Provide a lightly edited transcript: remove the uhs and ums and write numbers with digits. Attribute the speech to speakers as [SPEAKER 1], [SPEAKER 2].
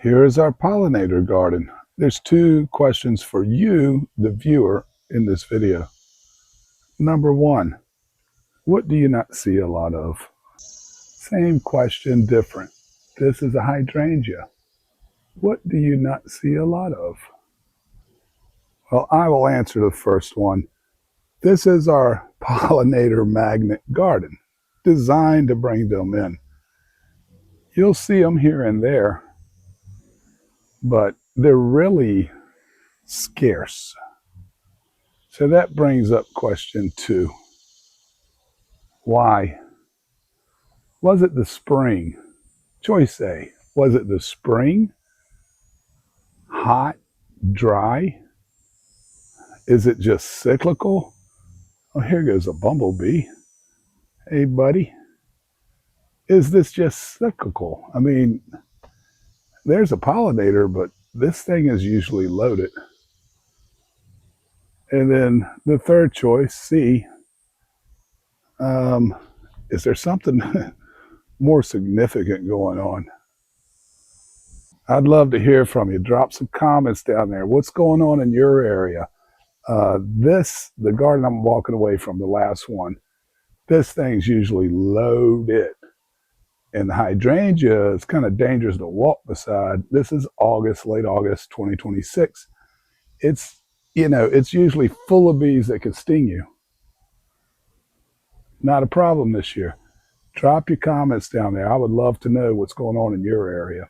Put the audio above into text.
[SPEAKER 1] Here is our pollinator garden. There's two questions for you, the viewer, in this video. Number one, what do you not see a lot of? Same question, different. This is a hydrangea. What do you not see a lot of? Well, I will answer the first one. This is our pollinator magnet garden, designed to bring them in. You'll see them here and there, but they're really scarce. So that brings up question two. Why? Was it the spring? Choice A. Was it the spring? Hot? Dry? Is it just cyclical? Oh, here goes a bumblebee. Hey, buddy. Is this just cyclical? I mean, there's a pollinator, but this thing is usually loaded. And then the third choice, C. Is there something more significant going on? I'd love to hear from you. Drop some comments down there. What's going on in your area? The garden I'm walking away from, the last one, this thing's usually loaded. And the hydrangea is kind of dangerous to walk beside. This is August, late August 2026. It's usually full of bees that could sting you. Not a problem this year. Drop your comments down there. I would love to know what's going on in your area.